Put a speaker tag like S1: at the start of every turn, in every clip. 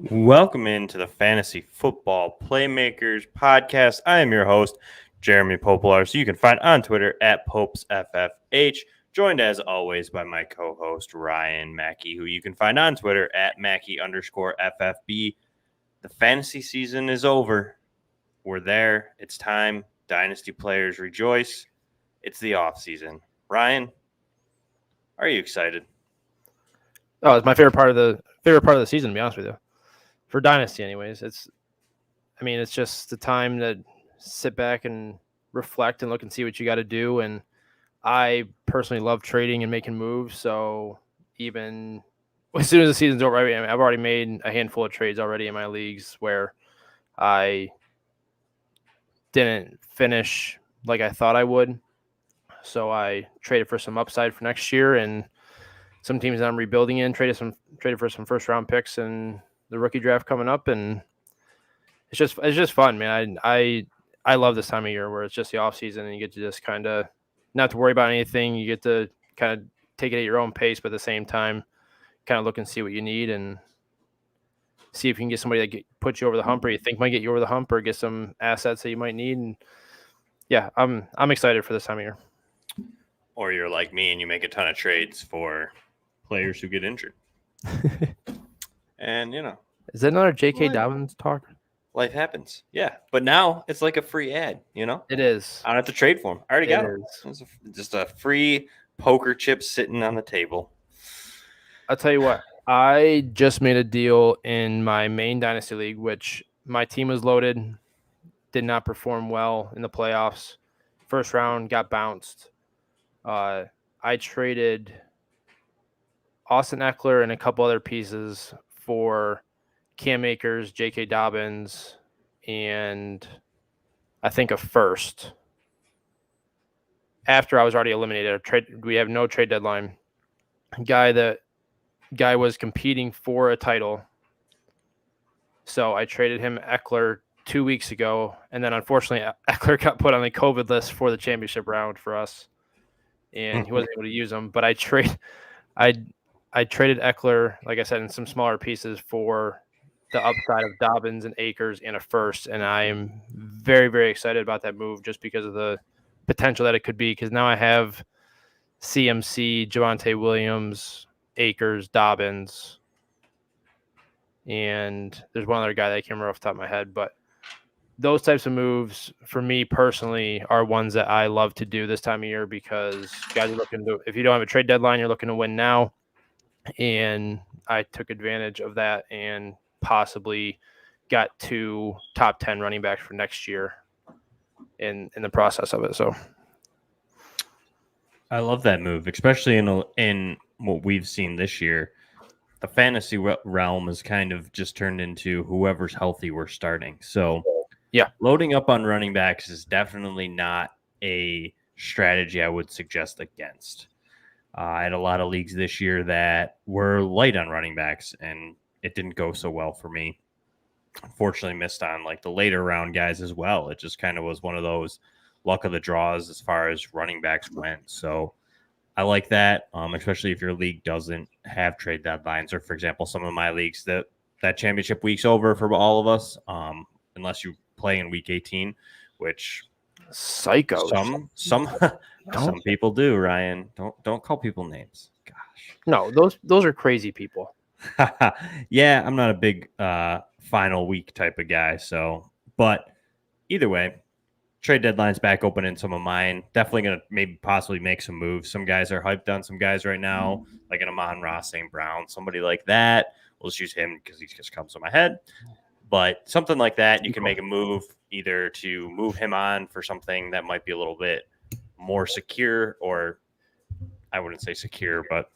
S1: Welcome into the Fantasy Football Playmakers podcast. I am your host, Jeremy Popelar, so you can find on Twitter at PopesFFH, joined as always by my co-host, Ryan Mackey, who you can find on Twitter at Mackey_FFB. The fantasy season is over. We're there. It's time. Dynasty players rejoice. It's the off season. Ryan, are you excited?
S2: Oh, it's my favorite part of the season, to be honest with you. For Dynasty, anyways. It's just the time to sit back and reflect and look and see what you got to do. And I personally love trading and making moves. So even as soon as the season's over, I've already made a handful of trades already in my leagues where I didn't finish like I thought I would. So I traded for some upside for next year, and some teams that I'm rebuilding in traded for some first round picks and the rookie draft coming up, and it's just fun, man. I love this time of year where it's just the off season and you get to just kind of not to worry about anything. You get to kind of take it at your own pace, but at the same time, kind of look and see what you need and see if you can get somebody that puts you over the hump, or you think might get you over the hump, or get some assets that you might need. And yeah, I'm excited for this time of year.
S1: Or you're like me and you make a ton of trades for players who get injured. And,
S2: Is that another J.K. Dobbins talk?
S1: Life happens. Yeah. But now it's like a free ad,
S2: It is.
S1: I don't have to trade for him. I already got him. It's just a free poker chip sitting on the table.
S2: I'll tell you what. I just made a deal in my main Dynasty League, which my team was loaded, did not perform well in the playoffs. First round got bounced. I traded Austin Eckler and a couple other pieces for Cam Akers, J.K. Dobbins, and I think a first. After I was already eliminated, we have no trade deadline. Guy was competing for a title, so I traded him Eckler 2 weeks ago, and then unfortunately Eckler got put on the COVID list for the championship round for us, and he wasn't able to use them. But I traded Eckler, like I said, in some smaller pieces for the upside of Dobbins and Akers and a first, and I am very, very excited about that move just because of the potential that it could be, because now I have CMC, Javonte Williams, Akers, Dobbins, and there's one other guy that I can't remember off the top of my head, but those types of moves for me personally are ones that I love to do this time of year, because guys are looking to, if you don't have a trade deadline, you're looking to win now. And I took advantage of that and possibly got 2 top 10 running backs for next year in the process of it. So
S1: I love that move, especially in what we've seen this year. The fantasy realm has kind of just turned into whoever's healthy, we're starting. So
S2: yeah,
S1: loading up on running backs is definitely not a strategy I would suggest against. I had a lot of leagues this year that were light on running backs, and it didn't go so well for me. Unfortunately, missed on like the later round guys as well. It just kind of was one of those luck of the draws as far as running backs went. So I like that, especially if your league doesn't have trade deadlines, or for example, some of my leagues that championship week's over for all of us, unless you play in week 18, which
S2: psychos.
S1: Some people do, Ryan. Don't call people names. Gosh.
S2: No, those are crazy people.
S1: Yeah, I'm not a big final week type of guy. So, but either way, trade deadline's back open in some of mine. Definitely going to maybe possibly make some moves. Some guys are hyped on some guys right now, like an Amon-Ra St. Brown, somebody like that. We'll just use him because he just comes to my head. But something like that, you can make a move either to move him on for something that might be a little bit more secure, or I wouldn't say secure, but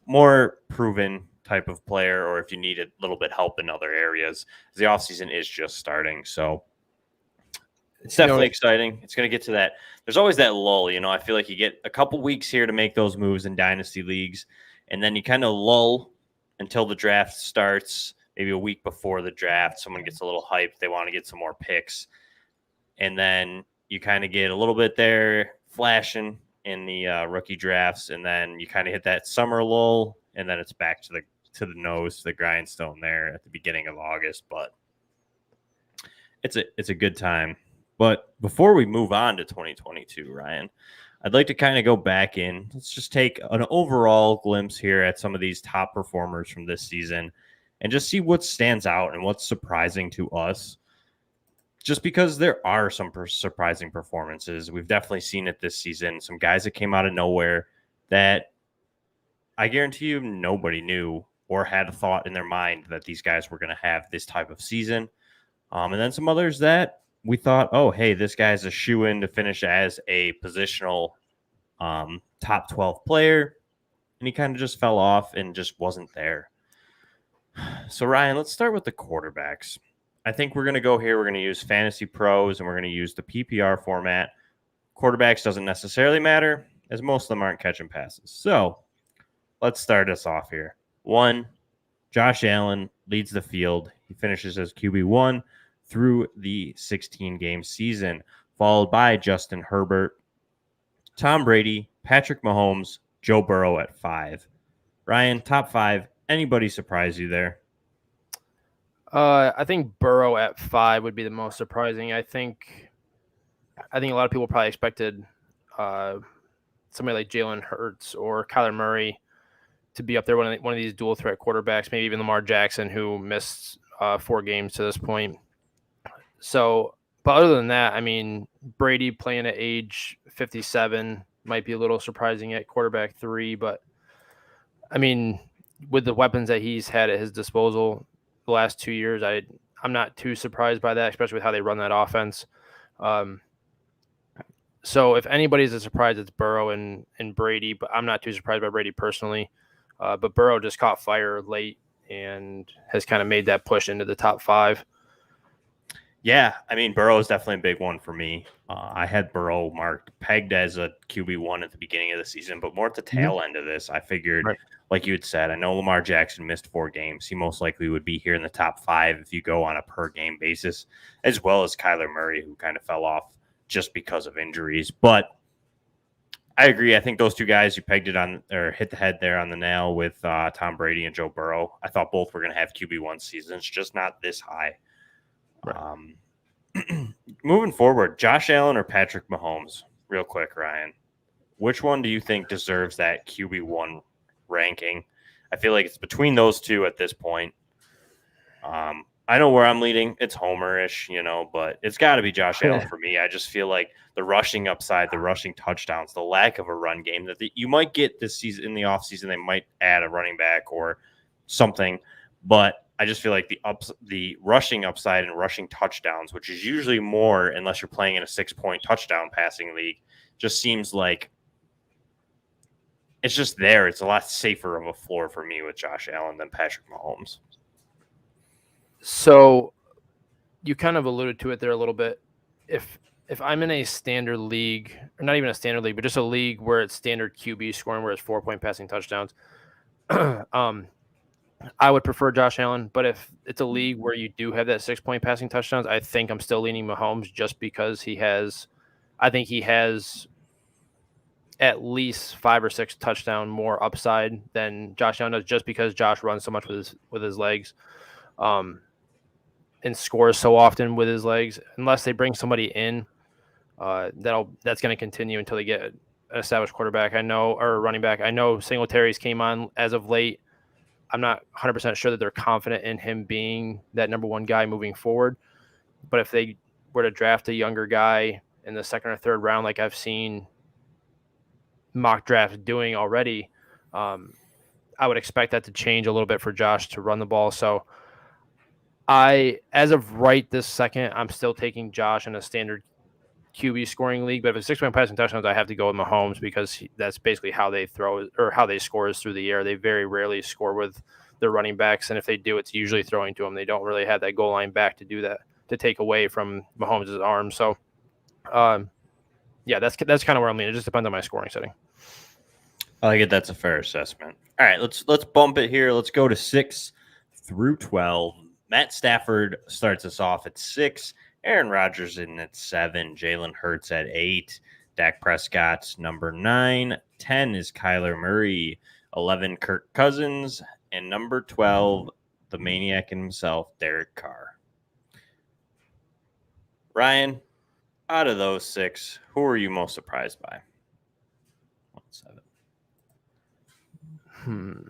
S1: more proven type of player, or if you need a little bit help in other areas. The offseason is just starting, so it's definitely exciting. It's going to get to that. There's always that lull, I feel like you get a couple weeks here to make those moves in dynasty leagues, and then you kind of lull until the draft starts. Maybe a week before the draft, someone gets a little hyped. They want to get some more picks. And then you kind of get a little bit there flashing in the rookie drafts. And then you kind of hit that summer lull. And then it's back to to the nose, to the grindstone there at the beginning of August, but it's a good time. But before we move on to 2022, Ryan, I'd like to kind of go back in. Let's just take an overall glimpse here at some of these top performers from this season and just see what stands out and what's surprising to us. Just because there are some surprising performances. We've definitely seen it this season. Some guys that came out of nowhere that I guarantee you nobody knew or had a thought in their mind that these guys were going to have this type of season. And then some others that we thought, oh, hey, this guy's a shoo-in to finish as a positional top 12 player. And he kind of just fell off and just wasn't there. So, Ryan, let's start with the quarterbacks. I think we're going to go here. We're going to use Fantasy Pros, and we're going to use the PPR format. Quarterbacks doesn't necessarily matter, as most of them aren't catching passes. So, let's start us off here. 1, Josh Allen leads the field. He finishes as QB1 through the 16-game season, followed by Justin Herbert, Tom Brady, Patrick Mahomes, Joe Burrow at 5. Ryan, top 5. Anybody surprise you there?
S2: I think Burrow at 5 would be the most surprising. I think a lot of people probably expected somebody like Jalen Hurts or Kyler Murray to be up there, one of these dual threat quarterbacks, maybe even Lamar Jackson, who missed 4 games to this point. So, but other than that, I mean, Brady playing at age 57 might be a little surprising at quarterback 3, but I mean, with the weapons that he's had at his disposal the last 2 years, I'm not too surprised by that, especially with how they run that offense. So if anybody's a surprise, it's Burrow and Brady, but I'm not too surprised by Brady personally. But Burrow just caught fire late and has kind of made that push into the top 5.
S1: Yeah, I mean, Burrow is definitely a big one for me. I had Burrow pegged as a QB1 at the beginning of the season, but more at the tail end of this. I figured, like you had said, I know Lamar Jackson missed 4 games. He most likely would be here in the top 5 if you go on a per-game basis, as well as Kyler Murray, who kind of fell off just because of injuries. But I agree. I think those 2 guys, you pegged it on or hit the head there on the nail with Tom Brady and Joe Burrow. I thought both were going to have QB1 seasons, just not this high. Moving forward, Josh Allen or Patrick Mahomes? Real quick, Ryan. Which one do you think deserves that QB1 ranking? I feel like it's between those 2 at this point. I know where I'm leading. It's Homer-ish, but it's got to be Josh Allen for me. I just feel like the rushing upside, the rushing touchdowns, the lack of a run game that you might get this season in the offseason. They might add a running back or something, but I just feel like the rushing upside and rushing touchdowns, which is usually more unless you're playing in a 6-point touchdown passing league, just seems like it's just there. It's a lot safer of a floor for me with Josh Allen than Patrick Mahomes.
S2: So you kind of alluded to it there a little bit. If I'm in a standard league, or not even a standard league, but just a league where it's standard QB scoring, where it's 4-point passing touchdowns, I would prefer Josh Allen. But if it's a league where you do have that 6-point passing touchdowns, I think I'm still leaning Mahomes just because I think he has at least 5 or 6 touchdown more upside than Josh Allen does, just because Josh runs so much with his legs. And scores so often with his legs. Unless they bring somebody in, that's going to continue until they get an established quarterback. Or running back. I know Singletary's came on as of late. I'm not 100% sure that they're confident in him being that number 1 guy moving forward. But if they were to draft a younger guy in the 2nd or 3rd round, like I've seen mock drafts doing already, I would expect that to change a little bit for Josh to run the ball. So as of right this second, I'm still taking Josh in a standard QB scoring league. But if it's 6-point passing touchdowns, I have to go with Mahomes because that's basically how they throw or how they score is through the air. They very rarely score with their running backs, and if they do, it's usually throwing to them. They don't really have that goal line back to do that, to take away from Mahomes' arm. So, that's kind of where I'm leaning. It just depends on my scoring setting.
S1: I like it. That's a fair assessment. All right, let's bump it here. Let's go to 6 through 12. Matt Stafford starts us off at 6. Aaron Rodgers in at 7. Jalen Hurts at 8. Dak Prescott's number 9. 10 is Kyler Murray. 11, Kirk Cousins. and number 12, the maniac himself, Derek Carr. Ryan, out of those 6, who are you most surprised by? 1-7.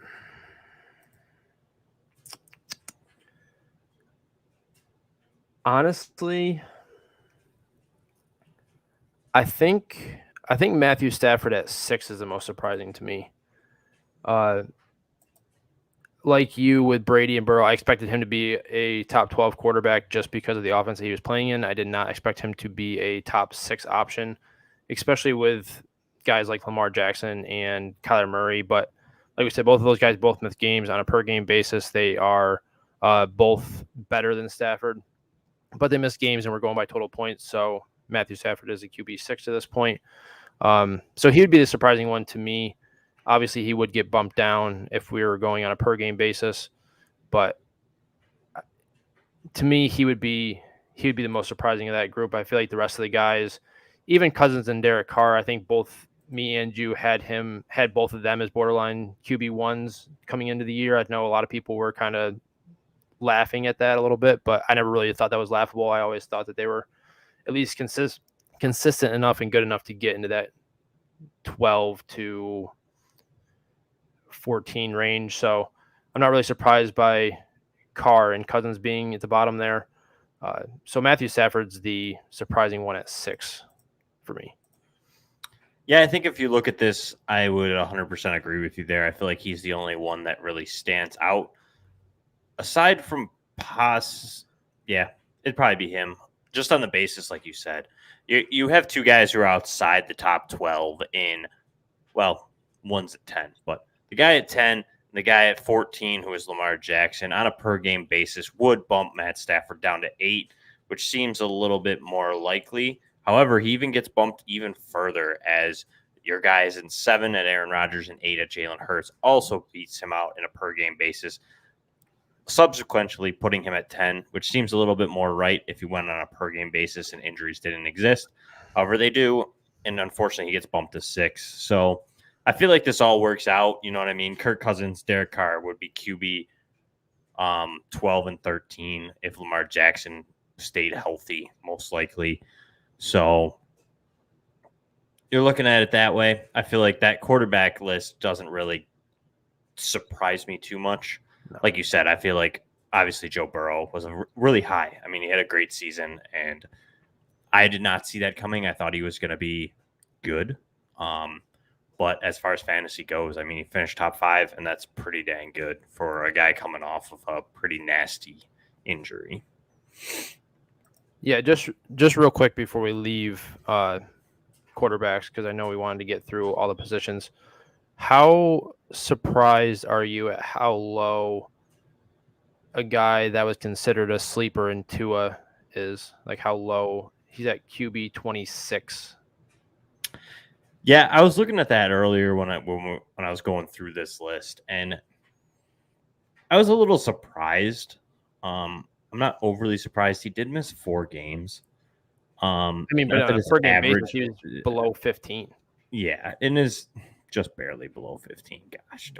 S2: Honestly, I think Matthew Stafford at 6 is the most surprising to me. Like you with Brady and Burrow, I expected him to be a top 12 quarterback just because of the offense that he was playing in. I did not expect him to be a top 6 option, especially with guys like Lamar Jackson and Kyler Murray. But like we said, both of those guys both miss games on a per game basis. They are both better than Stafford, but they miss games and we're going by total points. So Matthew Stafford is a QB6 to this point. So he would be the surprising one to me. Obviously, he would get bumped down if we were going on a per game basis, but to me, he would be the most surprising of that group. I feel like the rest of the guys, even Cousins and Derek Carr, I think both me and you had both of them as borderline QB1s coming into the year. I know a lot of people were kind of laughing at that a little bit, but I never really thought that was laughable. I always thought that they were at least consistent enough and good enough to get into that 12 to 14 range. So I'm not really surprised by Carr and Cousins being at the bottom there. So Matthew Stafford's the surprising one at 6 for me.
S1: Yeah, I think if you look at this, I would 100% agree with you there. I feel like he's the only one that really stands out. Aside from it'd probably be him. Just on the basis, like you said, you have 2 guys who are outside the top 12 one's at 10, but the guy at 10 and the guy at 14, who is Lamar Jackson, on a per-game basis would bump Matt Stafford down to 8, which seems a little bit more likely. However, he even gets bumped even further as your guys in 7 at Aaron Rodgers and 8 at Jalen Hurts also beats him out in a per-game basis, subsequently putting him at 10, which seems a little bit more right if he went on a per-game basis and injuries didn't exist. However, they do, and unfortunately, he gets bumped to 6. So I feel like this all works out. You know what I mean? Kirk Cousins, Derek Carr would be QB 12 and 13 if Lamar Jackson stayed healthy, most likely. So you're looking at it that way. I feel like that quarterback list doesn't really surprise me too much. No. Like you said, I feel like obviously Joe Burrow was really high. I mean, he had a great season, and I did not see that coming. I thought he was going to be good. But as far as fantasy goes, I mean, he finished top 5, and that's pretty dang good for a guy coming off of a pretty nasty injury.
S2: Yeah, just real quick before we leave quarterbacks, because I know we wanted to get through all the positions. How surprised are you at how low a guy that was considered a sleeper in Tua is? Like how low he's at QB 26.
S1: Yeah, I was looking at that earlier when I was going through this list, and I was a little surprised. I'm not overly surprised. He did miss 4 games.
S2: I mean, but on a per game basis, he was below 15.
S1: Yeah, and is just barely below 15. Gosh,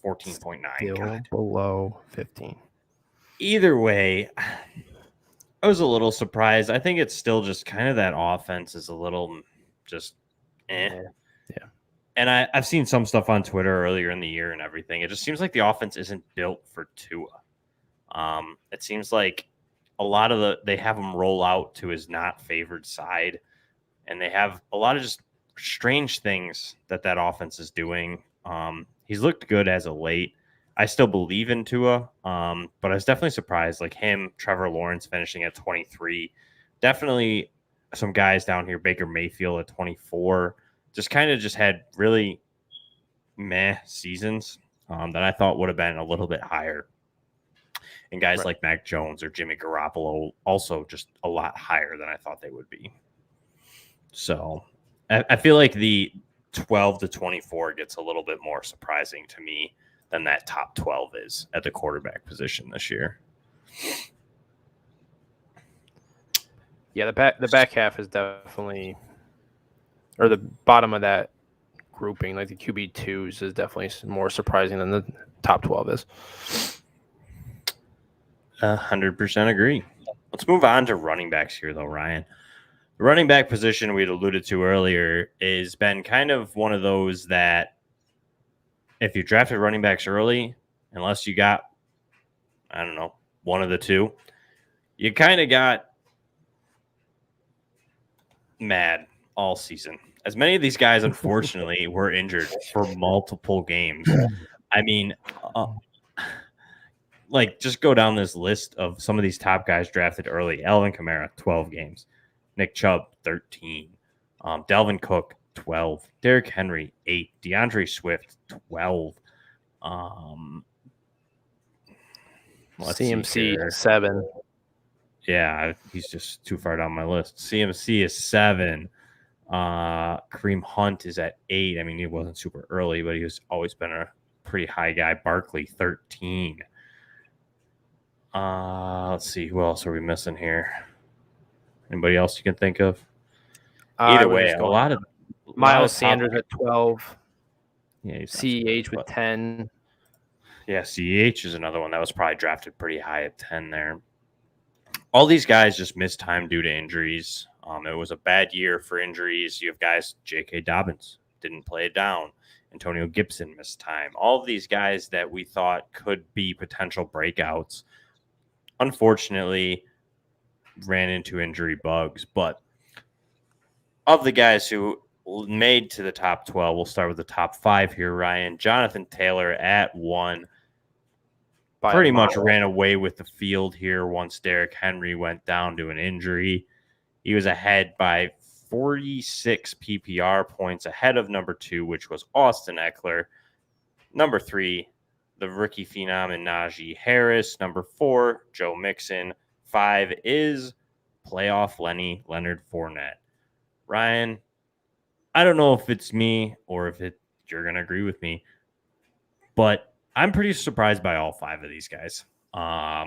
S1: 14.9. God.
S2: Below 15.
S1: Either way, I was a little surprised. I think it's still just kind of that offense is a little just
S2: Yeah.
S1: And I've seen some stuff on Twitter earlier in the year and everything. It just seems like the offense isn't built for Tua. It seems like a lot of they have him roll out to his not favored side, and they have a lot of just strange things that offense is doing. He's looked good as of late. I still believe in Tua, but I was definitely surprised. Like him, Trevor Lawrence finishing at 23. Definitely some guys down here, Baker Mayfield at 24. Just kind of had really meh seasons that I thought would have been a little bit higher. And guys like Mac Jones or Jimmy Garoppolo also just a lot higher than I thought they would be. So I feel like the 12 to 24 gets a little bit more surprising to me than that top 12 is at the quarterback position this year.
S2: Yeah, the back half is definitely, or the bottom of that grouping, like the QB2s, is definitely more surprising than the top 12 is.
S1: 100% agree. Let's move on to running backs here, though, Ryan. The running back position we had alluded to earlier has been kind of one of those that if you drafted running backs early, unless you got, I don't know, one of the two, you kind of got mad all season. As many of these guys, unfortunately, were injured for multiple games. I mean, just go down this list of some of these top guys drafted early. Alvin Kamara, 12 games. Nick Chubb, 13. Dalvin Cook, 12. Derrick Henry, 8. DeAndre Swift, 12.
S2: CMC, 7.
S1: Yeah, he's just too far down my list. CMC is 7. Kareem Hunt is at 8. I mean, he wasn't super early, but he's always been a pretty high guy. Barkley, 13. Let's see. Who else are we missing here? Anybody else you can think of? Either way, a lot of
S2: Miles Sanders at 12.
S1: Yeah,
S2: CEH with 10.
S1: Yeah, CEH is another one that was probably drafted pretty high at 10 there. All these guys just missed time due to injuries. It was a bad year for injuries. You have guys, J.K. Dobbins didn't play it down. Antonio Gibson missed time. All of these guys that we thought could be potential breakouts, unfortunately, ran into injury bugs. But of the guys who made to the top 12, we'll start with the top 5 here, Ryan. Jonathan Taylor at 1. Pretty much ran away with the field here once Derrick Henry went down to an injury. He was ahead by 46 PPR points ahead of number 2, which was Austin Eckler. Number 3, the rookie phenom in Naji Harris. Number 4, Joe Mixon. 5 is playoff Leonard Fournette. Ryan, I don't know if it's me or if you're going to agree with me, but I'm pretty surprised by all 5 of these guys. I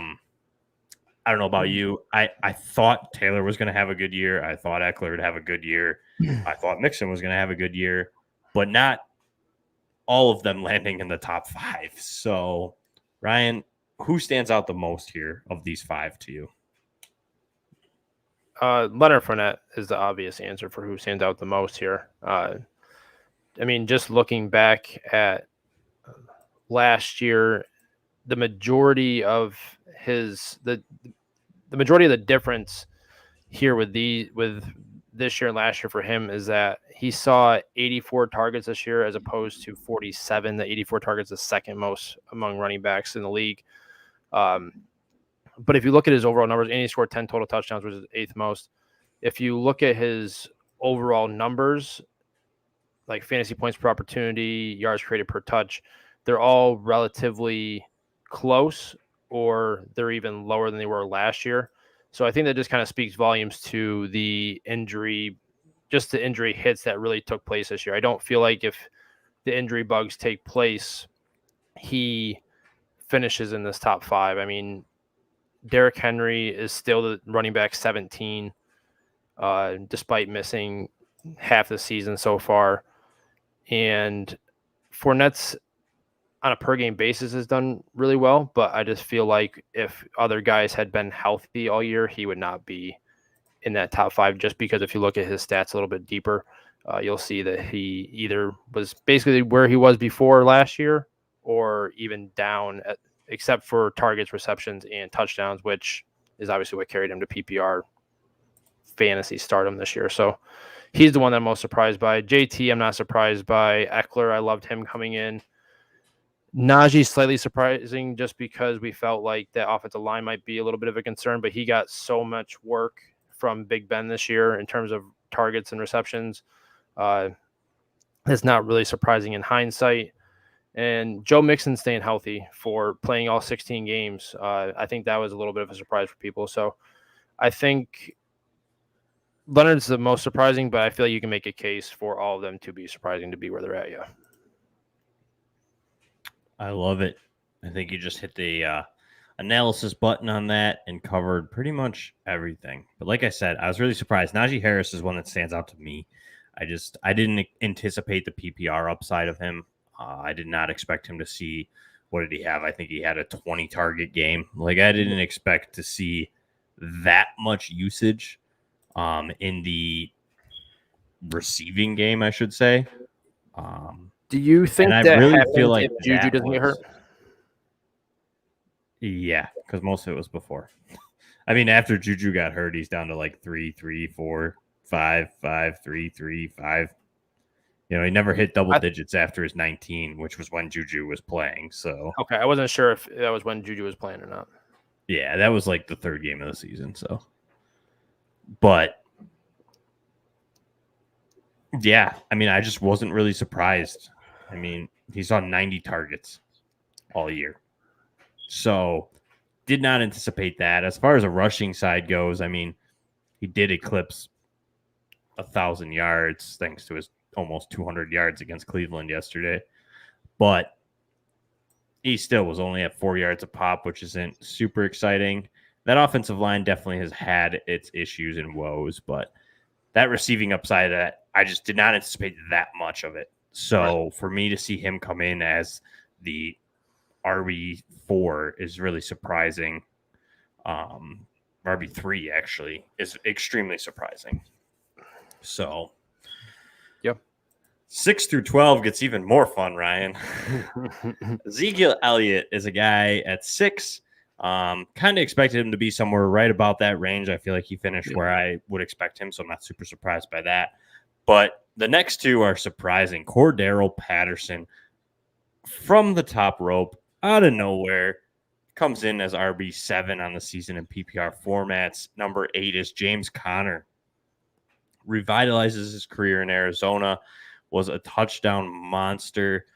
S1: don't know about you. I thought Taylor was going to have a good year. I thought Eckler would have a good year. I thought Mixon was going to have a good year, but not all of them landing in the top 5. So, Ryan, who stands out the most here of these 5 to you?
S2: Leonard Fournette is the obvious answer for who stands out the most here. I mean, just looking back at last year, the majority of the majority of the difference here with this year and last year for him is that he saw 84 targets this year as opposed to 47. The 84 targets is the second most among running backs in the league. But if you look at his overall numbers, and he scored 10 total touchdowns, which is 8th most. If you look at his overall numbers, like fantasy points per opportunity, yards created per touch, they're all relatively close, or they're even lower than they were last year. So I think that just kind of speaks volumes to the injury hits that really took place this year. I don't feel like if the injury bugs take place, he finishes in this top 5. I mean, Derrick Henry is still the running back 17, despite missing half the season so far. And Fournette's on a per game basis has done really well, but I just feel like if other guys had been healthy all year, he would not be in that top 5, just because if you look at his stats a little bit deeper, you'll see that he either was basically where he was before last year or even down, except for targets, receptions, and touchdowns, which is obviously what carried him to PPR fantasy stardom this year. So he's the one that I'm most surprised by. JT, I'm not surprised by. Eckler, I loved him coming in. Najee, slightly surprising just because we felt like that offensive line might be a little bit of a concern, but he got so much work from Big Ben this year in terms of targets and receptions. It's not really surprising in hindsight. And Joe Mixon staying healthy for playing all 16 games, I think that was a little bit of a surprise for people. So I think Leonard's the most surprising, but I feel like you can make a case for all of them to be surprising to be where they're at. Yeah.
S1: I love it. I think you just hit the analysis button on that and covered pretty much everything. But like I said, I was really surprised. Naji Harris is one that stands out to me. I didn't anticipate the PPR upside of him. I did not expect him to see what did he have? I think he had a 20 target game. Like, I didn't expect to see that much usage in the receiving game, I should say.
S2: Do you think
S1: I
S2: that
S1: really
S2: happens
S1: feel like
S2: if Juju
S1: that
S2: doesn't get hurt?
S1: Yeah, because most of it was before. I mean, after Juju got hurt, he's down to like 3, 3, 4, 5, 5, 3, 3, 5. You know, he never hit double digits after his 19, which was when Juju was playing. So
S2: okay, I wasn't sure if that was when Juju was playing or not.
S1: Yeah, that was like the third game of the season. So, but yeah, I mean, I just wasn't really surprised. I mean, he saw 90 targets all year. So, did not anticipate that. As far as a rushing side goes, I mean, he did eclipse 1,000 yards thanks to his almost 200 yards against Cleveland yesterday. But he still was only at 4 yards a pop, which isn't super exciting. That offensive line definitely has had its issues and woes, but that receiving upside, I just did not anticipate that much of it. So for me to see him come in as the RB4 is really surprising. RB3 actually is extremely surprising. So,
S2: yep.
S1: 6 through 12 gets even more fun, Ryan. Ezekiel Elliott is a guy at 6. Kind of expected him to be somewhere right about that range. I feel like he finished where I would expect him, so I'm not super surprised by that. But the next two are surprising. Cordero Patterson from the top rope, out of nowhere, comes in as RB7 on the season in PPR formats. Number 8 is James Conner. Revitalizes his career in Arizona, was a touchdown monster.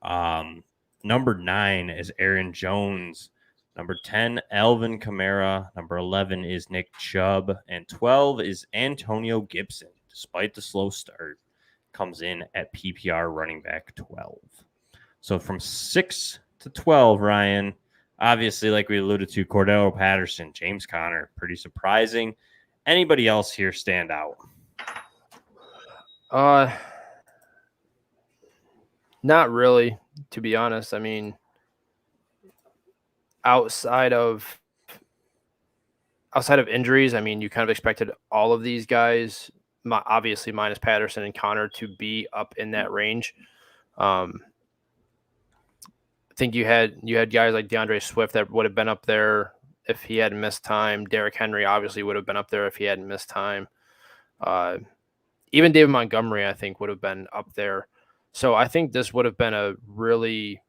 S1: Number 9 is Aaron Jones. Number 10, Alvin Kamara. Number 11 is Nick Chubb. And 12 is Antonio Gibson. Despite the slow start, comes in at PPR running back 12. So from 6 to 12, Ryan, obviously, like we alluded to, Cordero Patterson, James Conner, pretty surprising. Anybody else here stand out?
S2: Not really, to be honest. I mean, outside of injuries, I mean, you kind of expected all of these guys, obviously minus Patterson and Conner, to be up in that range. I think you had guys like DeAndre Swift that would have been up there if he hadn't missed time. Derrick Henry obviously would have been up there if he hadn't missed time. Even David Montgomery, I think, would have been up there. So I think this would have been a really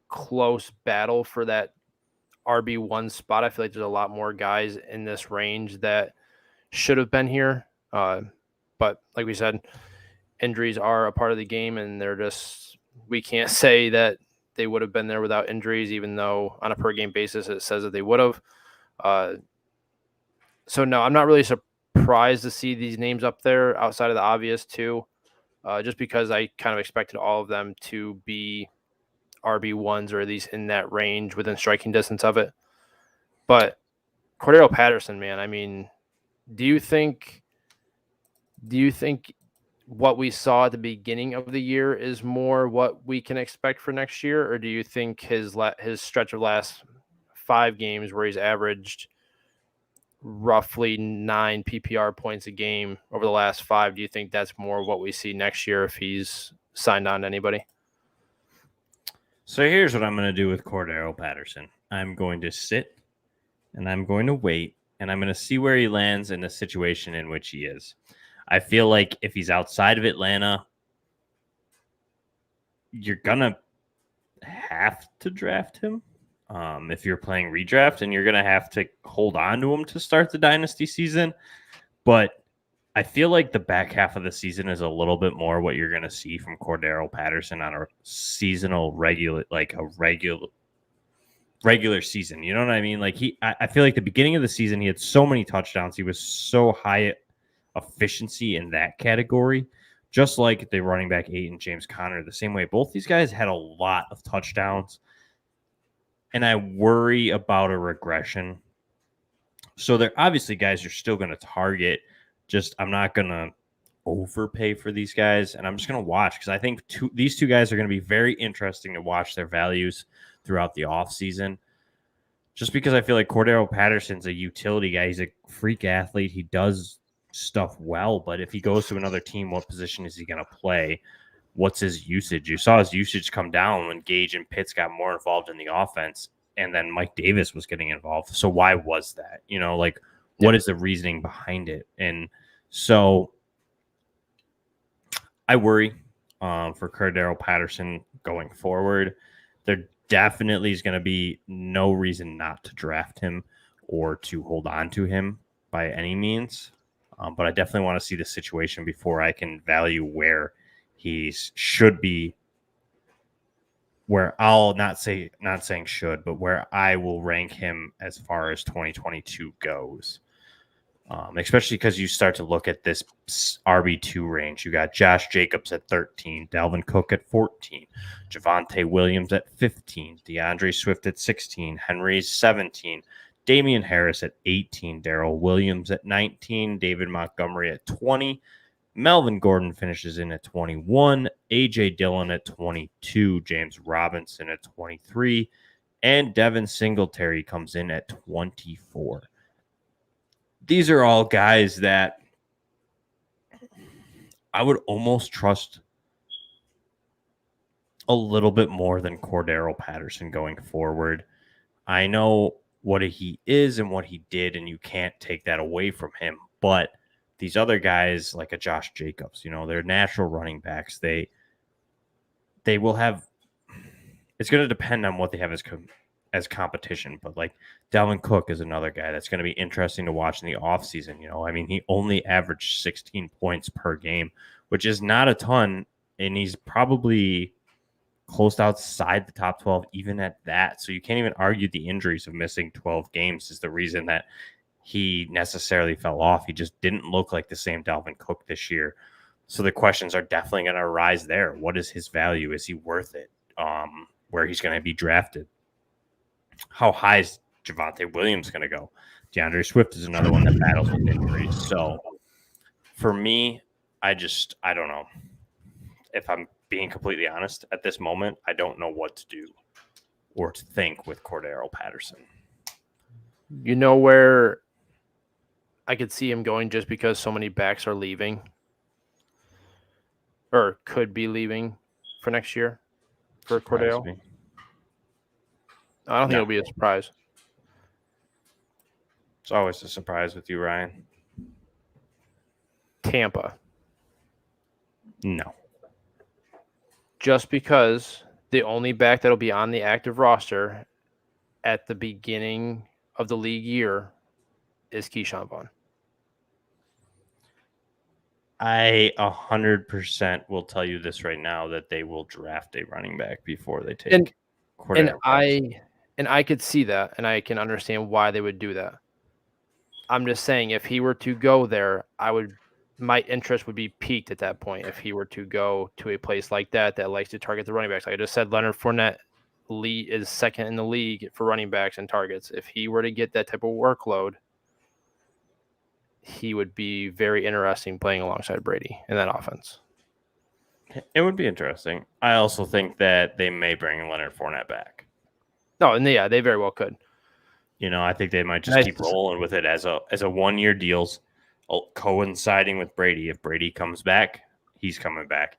S2: close battle for that RB1 spot. I feel like there's a lot more guys in this range that should have been here. But like we said, injuries are a part of the game, and we can't say that they would have been there without injuries, even though on a per game basis it says that they would have. So no, I'm not really surprised to see these names up there outside of the obvious too, just because I kind of expected all of them to be RB1s, or at least in that range within striking distance of it. But Cordero Patterson, man, I mean, do you think what we saw at the beginning of the year is more what we can expect for next year, or do you think his stretch of last 5 games where he's averaged roughly 9 PPR points a game over the last 5, do you think that's more what we see next year if he's signed on to anybody?
S1: So here's what I'm going to do with Cordero Patterson. I'm going to sit and I'm going to wait and I'm going to see where he lands in the situation in which he is. I feel like if he's outside of Atlanta, you're going to have to draft him. If you're playing redraft, and you're going to have to hold on to him to start the dynasty season. But I feel like the back half of the season is a little bit more what you're going to see from Cordero Patterson on a seasonal regular season. You know what I mean? Like I feel like the beginning of the season, he had so many touchdowns. He was so high efficiency in that category, just like the running back 8 and James Conner the same way. Both these guys had a lot of touchdowns, and I worry about a regression. So they're obviously guys you're still going to target. Just I'm not going to overpay for these guys, and I'm just going to watch because I think these two guys are going to be very interesting to watch their values throughout the offseason. Just because I feel like Cordero Patterson's a utility guy. He's a freak athlete. He does stuff well, but if he goes to another team, what position is he going to play? What's his usage? You saw his usage come down when Gage and Pitts got more involved in the offense, and then Mike Davis was getting involved. So why was that? What is the reasoning behind it? And so I worry for Cordero Patterson going forward. There definitely is going to be no reason not to draft him or to hold on to him by any means. But I definitely want to see the situation before I can value where he should be, where I'll not saying should, but where I will rank him as far as 2022 goes. Especially because you start to look at this RB2 range. You got Josh Jacobs at 13, Dalvin Cook at 14, Javonte Williams at 15, DeAndre Swift at 16, Henry's 17, Damian Harris at 18, Darrell Williams at 19, David Montgomery at 20, Melvin Gordon finishes in at 21, A.J. Dillon at 22, James Robinson at 23, and Devin Singletary comes in at 24. These are all guys that I would almost trust a little bit more than Cordero Patterson going forward. I know what he is and what he did, and you can't take that away from him. But these other guys, like a Josh Jacobs, they're natural running backs. They will have – it's going to depend on what they have as competition, but like Dalvin Cook is another guy that's going to be interesting to watch in the offseason. He only averaged 16 points per game, which is not a ton, and he's probably close outside the top 12 even at that. So you can't even argue the injuries of missing 12 games is the reason that he necessarily fell off. He just didn't look like the same Dalvin Cook this year. So the questions are definitely going to arise there. What is his value? Is he worth it? Where he's going to be drafted? How high is Javonte Williams going to go? DeAndre Swift is another one that battles with injuries. So for me, I don't know. If I'm being completely honest, at this moment, I don't know what to do or to think with Cordero Patterson.
S2: You know where I could see him going just because so many backs are leaving or could be leaving for next year for Cordero? I don't think it'll be a surprise.
S1: It's always a surprise with you, Ryan.
S2: Tampa.
S1: No.
S2: Just because the only back that'll be on the active roster at the beginning of the league year is Keyshawn Vaughn.
S1: I 100% will tell you this right now that they will draft a running back before they take
S2: and I could see that, and I can understand why they would do that. I'm just saying, if he were to go there, my interest would be piqued at that point. If he were to go to a place like that likes to target the running backs, like I just said, Leonard Fournette is second in the league for running backs and targets. If he were to get that type of workload, he would be very interesting playing alongside Brady in that offense.
S1: It would be interesting. I also think that they may bring Leonard Fournette back.
S2: No, and yeah, they very well could.
S1: I think they might just keep rolling with it as a 1-year deals, coinciding with Brady. If Brady comes back, he's coming back.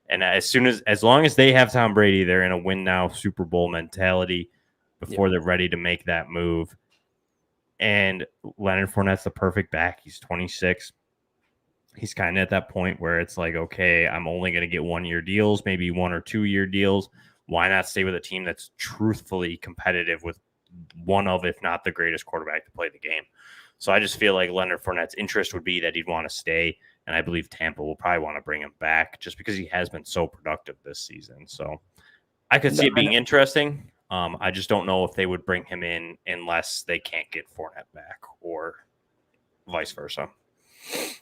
S1: And as long as they have Tom Brady, they're in a win now Super Bowl mentality before they're ready to make that move. And Leonard Fournette's the perfect back. He's 26. He's kind of at that point where it's like, okay, I'm only going to get 1-year deals, maybe 1 or 2-year deals. Why not stay with a team that's truthfully competitive with one of, if not the greatest quarterback to play the game? So I just feel like Leonard Fournette's interest would be that he'd want to stay. And I believe Tampa will probably want to bring him back just because he has been so productive this season. So I could see it being interesting. I just don't know if they would bring him in unless they can't get Fournette back or vice versa.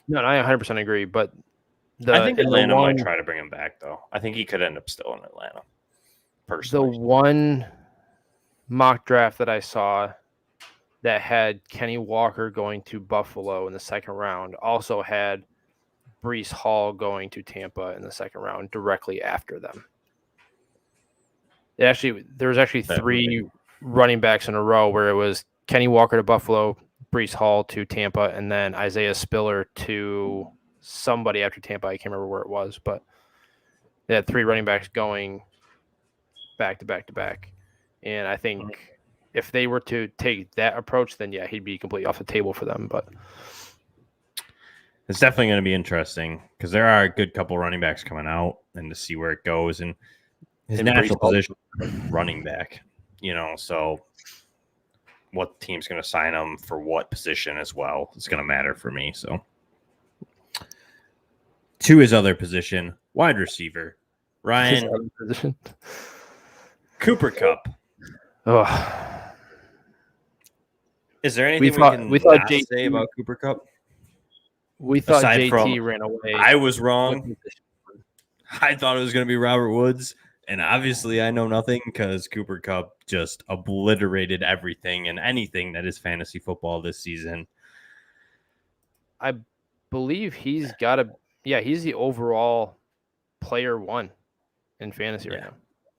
S2: No, I 100% agree. But
S1: I think Atlanta might try to bring him back, though. I think he could end up still in Atlanta, personally.
S2: The one mock draft that I saw that had Kenny Walker going to Buffalo in the second round also had Breece Hall going to Tampa in the second round directly after them. There was actually 3 running backs in a row where it was Kenny Walker to Buffalo, Breece Hall to Tampa, and then Isaiah Spiller to somebody after Tampa. I can't remember where it was, but they had 3 running backs going back to back to back. And I think if they were to take that approach, then yeah, he'd be completely off the table for them. But
S1: it's definitely going to be interesting because there are a good couple running backs coming out, and to see where it goes. And his natural position, running back, so what team's going to sign him for what position as well is going to matter for me. So to his other position, wide receiver, Ryan Cooper Kupp.
S2: Oh.
S1: Is there anything we thought say about Cooper Kupp?
S2: We thought JT ran away.
S1: I was wrong. I thought it was going to be Robert Woods. And obviously, I know nothing because Cooper Kupp just obliterated everything and anything that is fantasy football this season.
S2: I believe he's the overall player 1 in fantasy right now,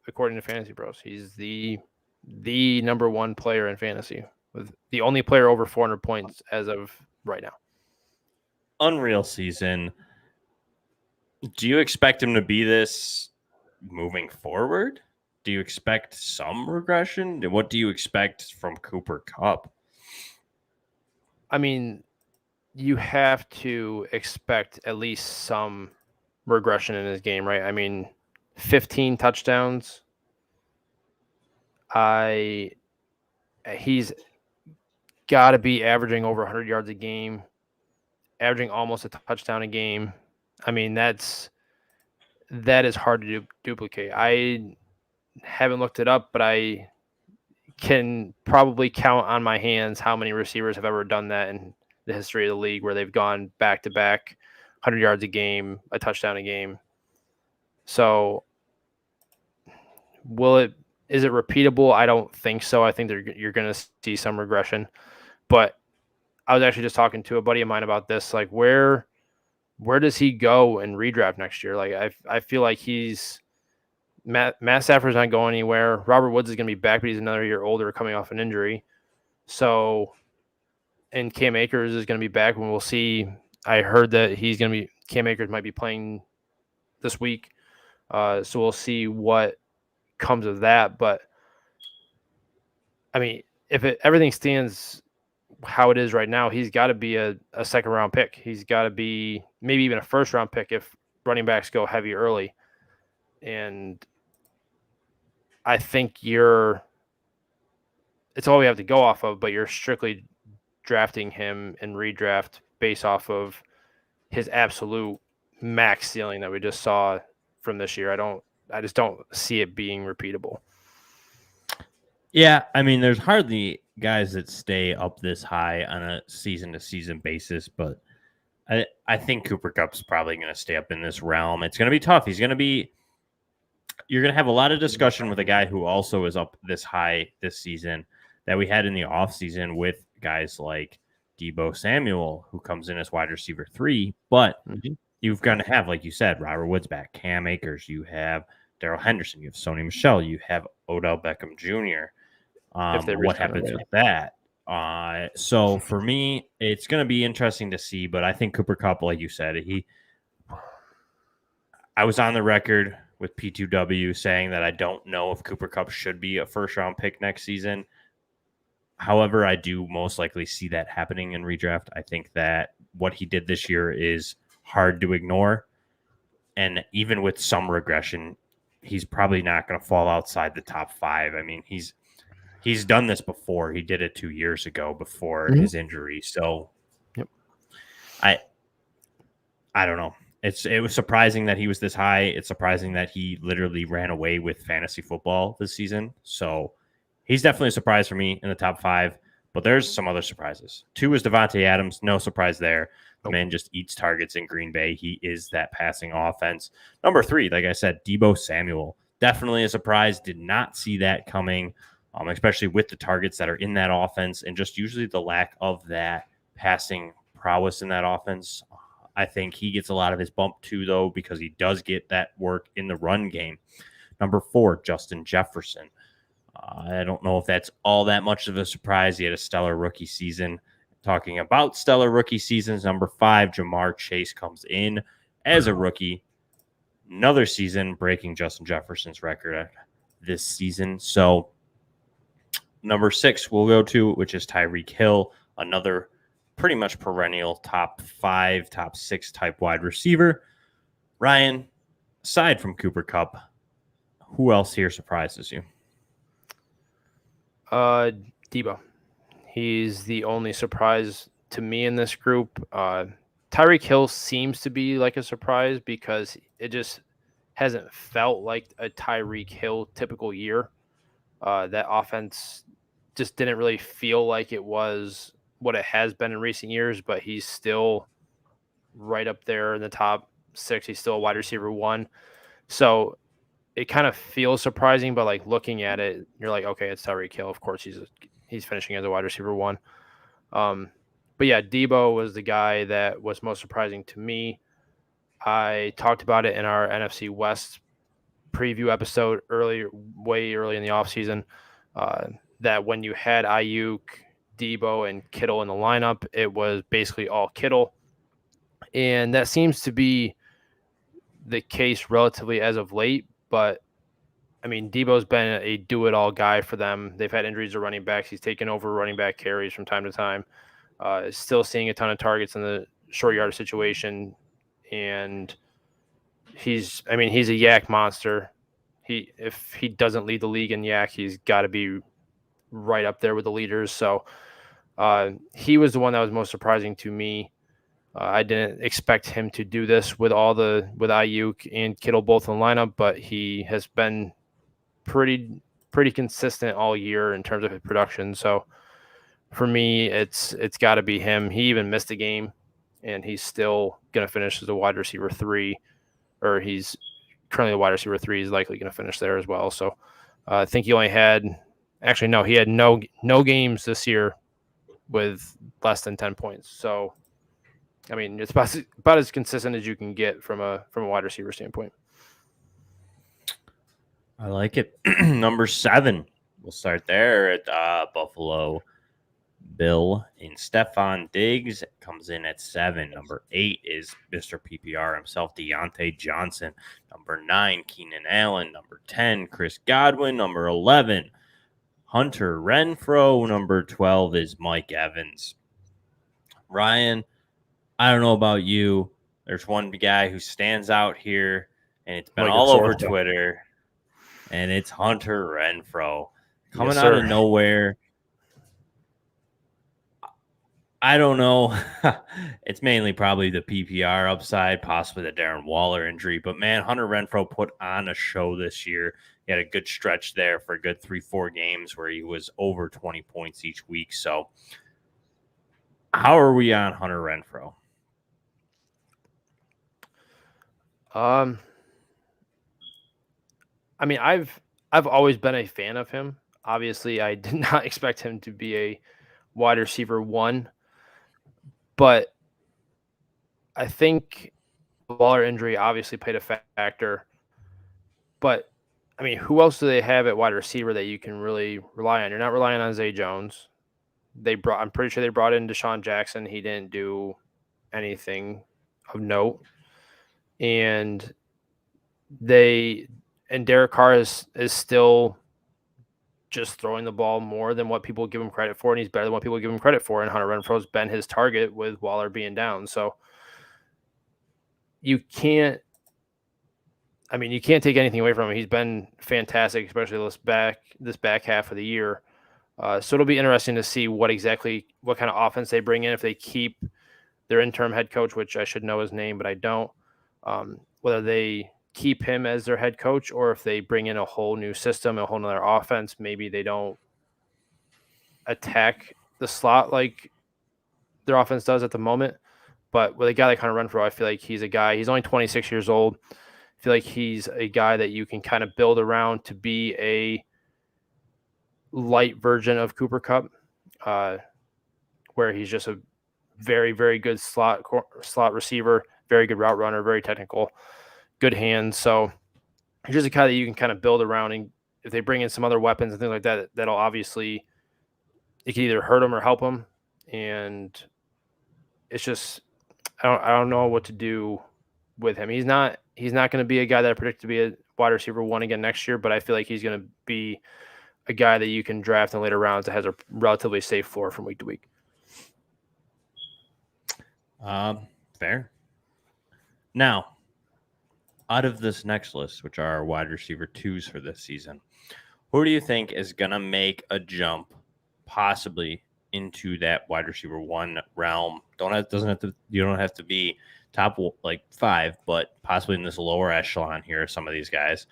S2: according to Fantasy Bros. He's the number 1 player in fantasy, with the only player over 400 points as of right now.
S1: Unreal season. Do you expect him to be this moving forward? Do you expect some regression? What do you expect from Cooper Kupp?
S2: I mean, you have to expect at least some regression in his game, right? I mean, 15 touchdowns. He's got to be averaging over 100 yards a game, averaging almost a touchdown a game. I mean, that is hard to duplicate. I haven't looked it up, but I can probably count on my hands how many receivers have ever done that in the history of the league, where they've gone back-to-back 100 yards a game, a touchdown a game. So is it repeatable? I don't think so. I think you're going to see some regression. But I was actually just talking to a buddy of mine about this. Like, where does he go in redraft next year? Like, I feel like Matt Stafford's not going anywhere. Robert Woods is going to be back, but he's another year older, coming off an injury. So, and Cam Akers is going to be back, and we'll see. I heard that Cam Akers might be playing this week. So we'll see what comes of that. But I mean, if everything stands how it is right now, he's got to be a second round pick. He's got to be maybe even a first round pick if running backs go heavy early. And I think it's all we have to go off of, but you're strictly drafting him in redraft based off of his absolute max ceiling that we just saw from this year. I just don't see it being repeatable.
S1: Yeah, I mean, there's hardly guys that stay up this high on a season-to-season basis, but I think Cooper Kupp's probably going to stay up in this realm. It's going to be tough. You're going to have a lot of discussion with a guy who also is up this high this season that we had in the offseason with guys like Deebo Samuel, who comes in as wide receiver 3, but you've got to have, like you said, Robert Woods back, Cam Akers, you have Darrell Henderson, you have Sony Michel, you have Odell Beckham Jr. What happens with that? So for me, it's going to be interesting to see, but I think Cooper Kupp, like you said, I was on the record with P2W saying that I don't know if Cooper Kupp should be a first-round pick next season. However, I do most likely see that happening in redraft. I think that what he did this year is hard to ignore. And even with some regression, he's probably not going to fall outside the top 5. I mean, he's done this before. He did it 2 years ago before his injury. So I don't know. It was surprising that he was this high. It's surprising that he literally ran away with fantasy football this season. So he's definitely a surprise for me in the top 5. But there's some other surprises. 2 is Devonte Adams. No surprise there. The man just eats targets in Green Bay. He is that passing offense. Number 3, like I said, Deebo Samuel. Definitely a surprise. Did not see that coming, especially with the targets that are in that offense and just usually the lack of that passing prowess in that offense. I think he gets a lot of his bump too, though, because he does get that work in the run game. Number 4, Justin Jefferson. I don't know if that's all that much of a surprise. He had a stellar rookie season. Talking about stellar rookie seasons, number 5, Jamar Chase comes in as a rookie. Another season breaking Justin Jefferson's record this season. So number 6 we'll go to, which is Tyreek Hill, another pretty much perennial top 5, top 6 type wide receiver. Ryan, aside from Cooper Kupp, who else here surprises you?
S2: Debo. He's the only surprise to me in this group. Tyreek Hill seems to be like a surprise because it just hasn't felt like a Tyreek Hill typical year. That offense just didn't really feel like it was what it has been in recent years, but he's still right up there in the top 6. He's still a wide receiver 1. So it kind of feels surprising, but like looking at it, you're like, okay, it's Tyreek Hill. Of course, he's finishing as a wide receiver 1. But yeah, Debo was the guy that was most surprising to me. I talked about it in our NFC West preview episode way early in the offseason, that when you had Ayuk, Debo, and Kittle in the lineup, it was basically all Kittle. And that seems to be the case relatively as of late. But, I mean, Debo's been a do-it-all guy for them. They've had injuries to running backs. He's taken over running back carries from time to time. Still seeing a ton of targets in the short yardage situation. And he's a yak monster. If he doesn't lead the league in yak, he's got to be right up there with the leaders. So he was the one that was most surprising to me. I didn't expect him to do this with Ayuk and Kittle both in the lineup, but he has been pretty consistent all year in terms of his production. So for me, it's got to be him. He even missed a game, and he's still going to finish as a wide receiver 3, or he's currently a wide receiver 3. He's likely going to finish there as well. So I think he had no games this year with less than 10 points. So I mean, it's about as consistent as you can get from a wide receiver standpoint.
S1: I like it. Number 7, we'll start there at Buffalo Bill and Stephon Diggs comes in at 7. Number 8 is Mr. PPR himself, Deontay Johnson. Number 9, Keenan Allen. Number 10, Chris Godwin. Number 11, Hunter Renfro. Number 12 is Mike Evans. Ryan, I don't know about you. There's one guy who stands out here, and it's been all over Twitter, and it's Hunter Renfro coming out of nowhere. I don't know. It's mainly probably the PPR upside, possibly the Darren Waller injury. But, man, Hunter Renfro put on a show this year. He had a good stretch there for a good 3-4 games where he was over 20 points each week. So, how are we on Hunter Renfro?
S2: I mean, I've always been a fan of him. Obviously, I did not expect him to be a wide receiver 1, but I think the Waller injury obviously played a factor. But I mean, who else do they have at wide receiver that you can really rely on? You're not relying on Zay Jones. I'm pretty sure they brought in Deshaun Jackson. He didn't do anything of note. And Derek Carr is still just throwing the ball more than what people give him credit for, and he's better than what people give him credit for. And Hunter Renfro's been his target with Waller being down. So you can't take anything away from him. He's been fantastic, especially this back half of the year. So it'll be interesting to see what kind of offense they bring in if they keep their interim head coach, which I should know his name, but I don't. Whether they keep him as their head coach or if they bring in a whole new system, a whole nother offense, maybe they don't attack the slot like their offense does at the moment. But with a guy like Hunter Renfro, I feel like he's only 26 years old. I feel like he's a guy that you can kind of build around to be a light version of Cooper Kupp, where he's just a very, very good slot receiver, very good route runner, very technical, good hands. So he's just a guy that you can kind of build around, and if they bring in some other weapons and things like that, that'll obviously, it can either hurt him or help him. And it's just, I don't know what to do with him. He's not going to be a guy that I predict to be a wide receiver 1 again next year, but I feel like he's going to be a guy that you can draft in later rounds that has a relatively safe floor from week to week.
S1: Fair. Now, out of this next list, which are our wide receiver 2s for this season, who do you think is going to make a jump possibly into that wide receiver 1 realm? You don't have to be top 5, but possibly in this lower echelon here are some of these guys.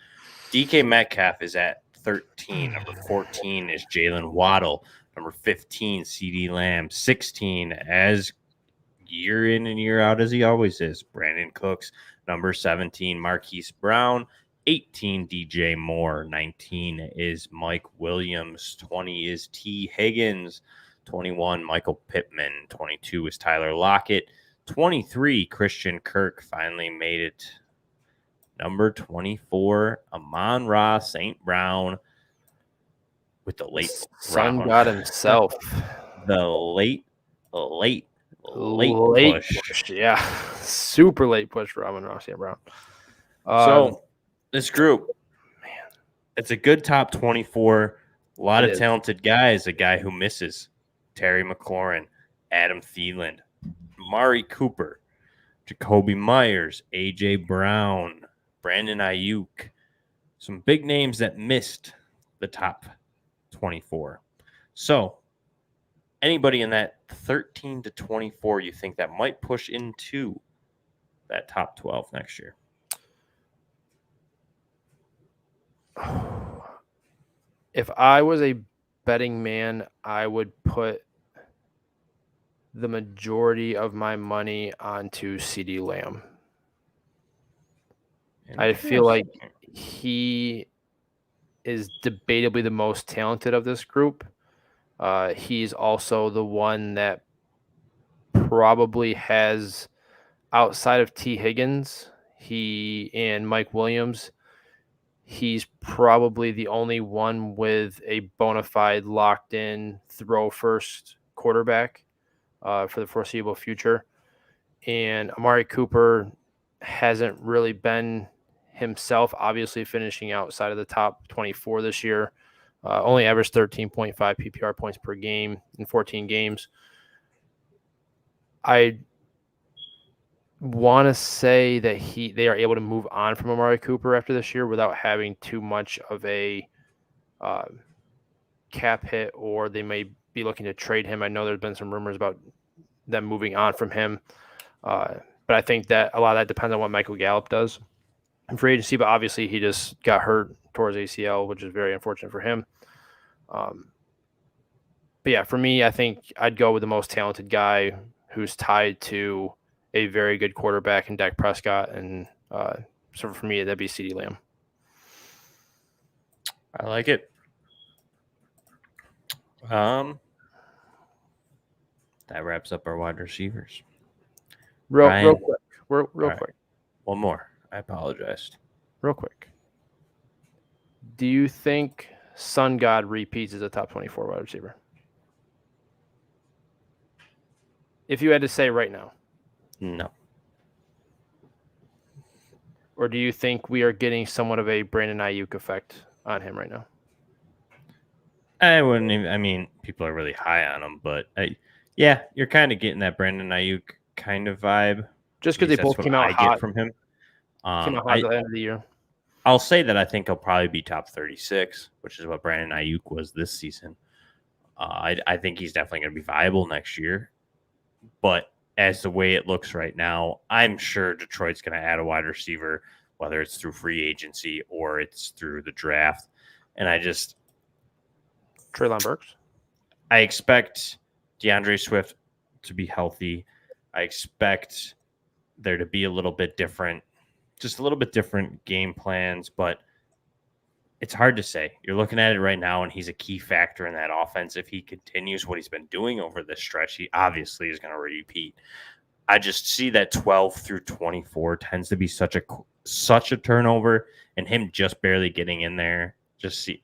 S1: DK Metcalf is at 13. Number 14 is Jalen Waddle. Number 15, CeeDee Lamb. 16, as year in and year out as he always is, Brandon Cooks. Number 17, Marquise Brown. 18, DJ Moore. 19 is Mike Williams. 20 is T. Higgins. 21, Michael Pittman. 22 is Tyler Lockett. 23, Christian Kirk finally made it. Number 24, Amon-Ra St. Brown with the late
S2: Sun God himself.
S1: The late push.
S2: Yeah, super late push for Amon-Ra St. Brown.
S1: So this group, man, it's a good top 24. A lot of talented guys. A guy who misses, Terry McLaurin, Adam Thielen, Amari Cooper, Jacoby Myers, A.J. Brown, Brandon Ayuk. Some big names that missed the top 24. So anybody in that 13 to 24 you think that might push into that top 12 next year?
S2: If I was a betting man, I would put the majority of my money onto CeeDee Lamb. I feel like he is debatably the most talented of this group. He's also the one that probably has, outside of T. Higgins, he and Mike Williams, he's probably the only one with a bona fide locked-in throw-first quarterback for the foreseeable future. And Amari Cooper hasn't really been himself, obviously finishing outside of the top 24 this year. Only averaged 13.5 PPR points per game in 14 games. I want to say that they are able to move on from Amari Cooper after this year without having too much of a cap hit, or they may be looking to trade him. I know there's been some rumors about them moving on from him. But I think that a lot of that depends on what Michael Gallup does in free agency, but obviously he just got hurt towards ACL, which is very unfortunate for him. But yeah, for me, I think I'd go with the most talented guy who's tied to a very good quarterback in Dak Prescott. And so for me, that'd be CeeDee Lamb.
S1: I like it. That wraps up our wide receivers.
S2: Real quick. Real quick.
S1: One more. I apologize.
S2: Real quick. Do you think Sun God repeats as a top 24 wide receiver? If you had to say right now.
S1: No.
S2: Or do you think we are getting somewhat of a Brandon Ayuk effect on him right now?
S1: I wouldn't even, I mean, people are really high on him, but yeah, you're kind of getting that Brandon Ayuk kind of vibe.
S2: Just because they both came out hot
S1: from him.
S2: Came out hot at the end of the year.
S1: I'll say that I think he'll probably be top 36, which is what Brandon Ayuk was this season. I think he's definitely going to be viable next year. But as the way it looks right now, I'm sure Detroit's going to add a wide receiver, whether it's through free agency or it's through the draft. And
S2: Treylon Burks?
S1: I expect DeAndre Swift to be healthy. I expect there to be a little bit different game plans, but it's hard to say. You're looking at it right now, and he's a key factor in that offense. If he continues what he's been doing over this stretch, he obviously is going to repeat. I just see that 12 through 24 tends to be such a turnover, and him just barely getting in there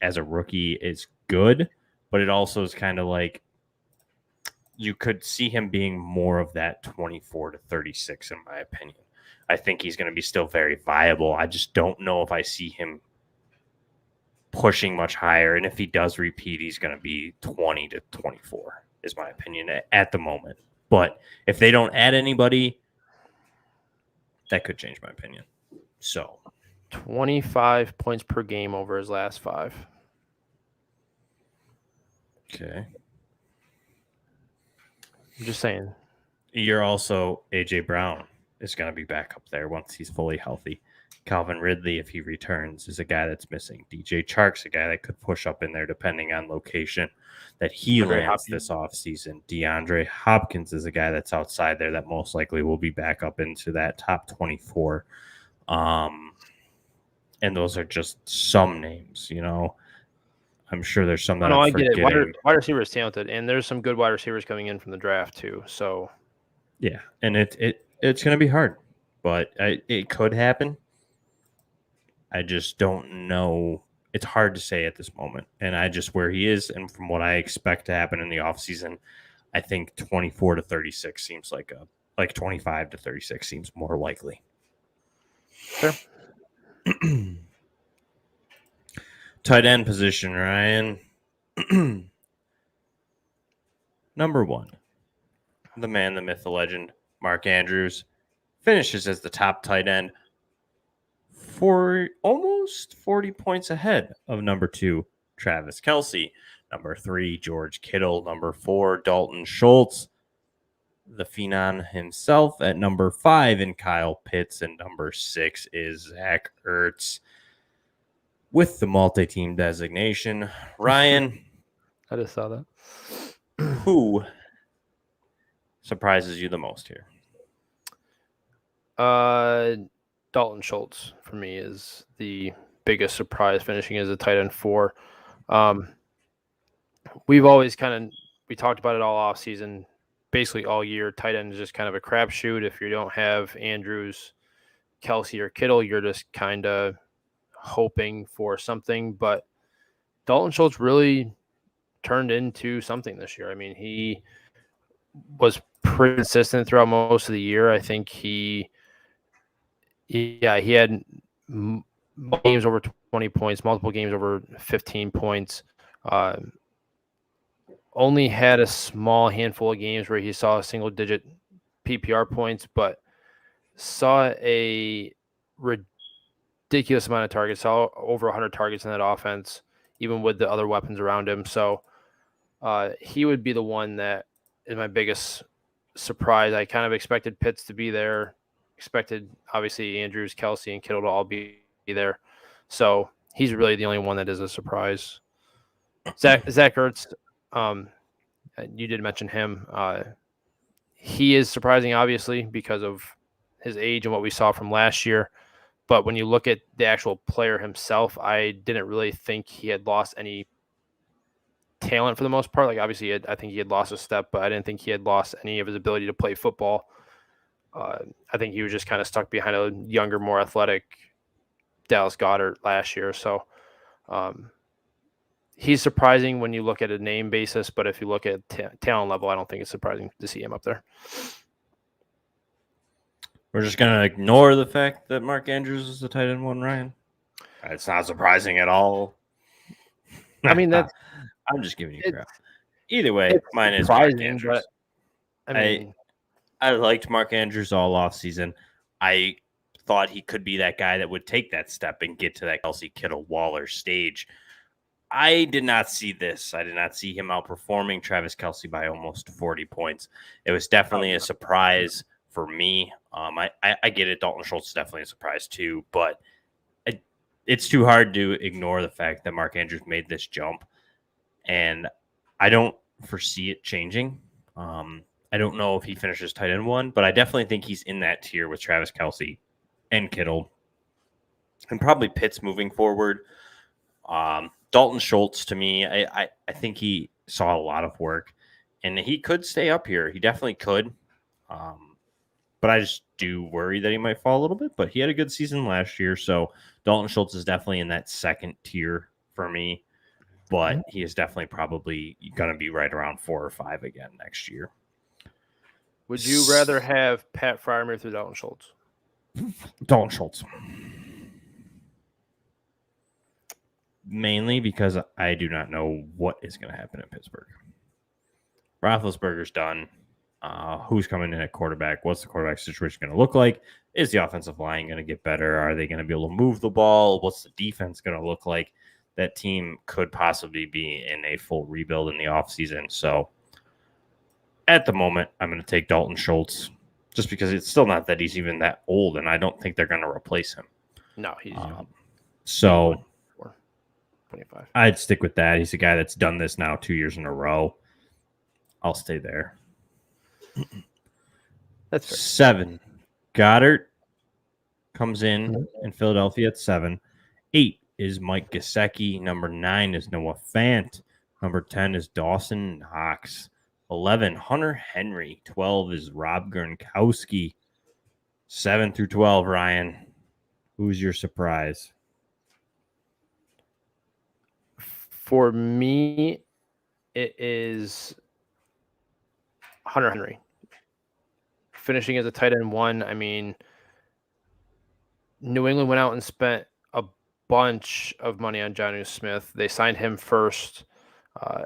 S1: as a rookie is good, but it also is kind of like you could see him being more of that 24 to 36 in my opinion. I think he's going to be still very viable. I just don't know if I see him pushing much higher, and if he does repeat, he's going to be 20 to 24 is my opinion at the moment. But if they don't add anybody, that could change my opinion. So
S2: 25 points per game over his last 5.
S1: Okay.
S2: I'm just saying.
S1: You're also A.J. Brown is going to be back up there once he's fully healthy. Calvin Ridley, if he returns, is a guy that's missing. DJ Chark's a guy that could push up in there depending on location that he lands this offseason. DeAndre Hopkins is a guy that's outside there that most likely will be back up into that top 24. And those are just some names, you know. I'm sure there's some that I'm forgetting.
S2: I get it. Wide receiver is talented, and there's some good wide receivers coming in from the draft too. So,
S1: yeah, and it's going to be hard, but it could happen. I just don't know. It's hard to say at this moment. And I just where he is and from what I expect to happen in the offseason, I think 24 to 36 seems like 25 to 36 seems more likely.
S2: Sure.
S1: Tight end position, Ryan. Number 1. The man, the myth, the legend, Mark Andrews, finishes as the top tight end for almost 40 points ahead of number 2, Travis Kelce. Number 3, George Kittle. Number 4, Dalton Schultz. The Phenom himself at number 5 in Kyle Pitts. And number 6 is Zach Ertz with the multi-team designation. Ryan.
S2: I just saw that.
S1: Who surprises you the most here?
S2: Dalton Schultz for me is the biggest surprise, finishing as a tight end 4. We've always we talked about it all off season, basically all year. Tight end is just kind of a crapshoot. If you don't have Andrews, Kelce, or Kittle, you're just kind of hoping for something. But Dalton Schultz really turned into something this year. I mean, he was pretty consistent throughout most of the year. I think he had games over 20 points, multiple games over 15 points. Only had a small handful of games where he saw single-digit PPR points, but saw a ridiculous amount of targets, saw over 100 targets in that offense, even with the other weapons around him. So he would be the one that is my biggest surprise. I kind of expected Pitts to be there, expected obviously Andrews, Kelce, and Kittle to all be there. So he's really the only one that is a surprise. Zach Ertz, you did mention him. He is surprising, obviously, because of his age and what we saw from last year. But when you look at the actual player himself, I didn't really think he had lost any talent for the most part. Like, obviously, I think he had lost a step, but I didn't think he had lost any of his ability to play football. I think he was just kind of stuck behind a younger, more athletic Dallas Goedert last year. So he's surprising when you look at a name basis, but if you look at talent level, I don't think it's surprising to see him up there.
S1: We're just going to ignore the fact that Mark Andrews is the tight end 1, Ryan. It's not surprising at all.
S2: I mean,
S1: I'm just giving you crap. Either way, mine is Mark Andrews. I liked Mark Andrews all offseason. I thought he could be that guy that would take that step and get to that Kelce, Kittle, Waller stage. I did not see this. I did not see him outperforming Travis Kelce by almost 40 points. It was definitely a surprise for me. I get it. Dalton Schultz is definitely a surprise too, but it's too hard to ignore the fact that Mark Andrews made this jump, and I don't foresee it changing. I don't know if he finishes tight end 1, but I definitely think he's in that tier with Travis Kelce and Kittle, and probably Pitts moving forward. Dalton Schultz, to me, I think he saw a lot of work, and he could stay up here. He definitely could. But I just do worry that he might fall a little bit. But he had a good season last year, so Dalton Schultz is definitely in that second tier for me. But he is definitely probably going to be right around 4 or 5 again next year.
S2: Would you rather have Pat Freiermuth or Dalton Schultz?
S1: Dalton Schultz. Mainly because I do not know what is going to happen in Pittsburgh. Roethlisberger's done. Who's coming in at quarterback? What's the quarterback situation going to look like? Is the offensive line going to get better? Are they going to be able to move the ball? What's the defense going to look like? That team could possibly be in a full rebuild in the offseason. So at the moment, I'm going to take Dalton Schultz just because it's still not that he's even that old, and I don't think they're going to replace him.
S2: No, he's young.
S1: So
S2: 25.
S1: I'd stick with that. He's a guy that's done this now 2 years in a row. I'll stay there.
S2: That's fair.
S1: 7. Goddard comes in Philadelphia at 7. 8 is Mike Kaseki. Number 9 is Noah Fant. Number 10 is Dawson Knox. 11, Hunter Henry. 12 is Rob Gronkowski. 7 through 12, Ryan. Who's your surprise?
S2: For me, it is Hunter Henry. Finishing as a tight end 1. I mean, New England went out and spent a bunch of money on Jonnu Smith. They signed him first.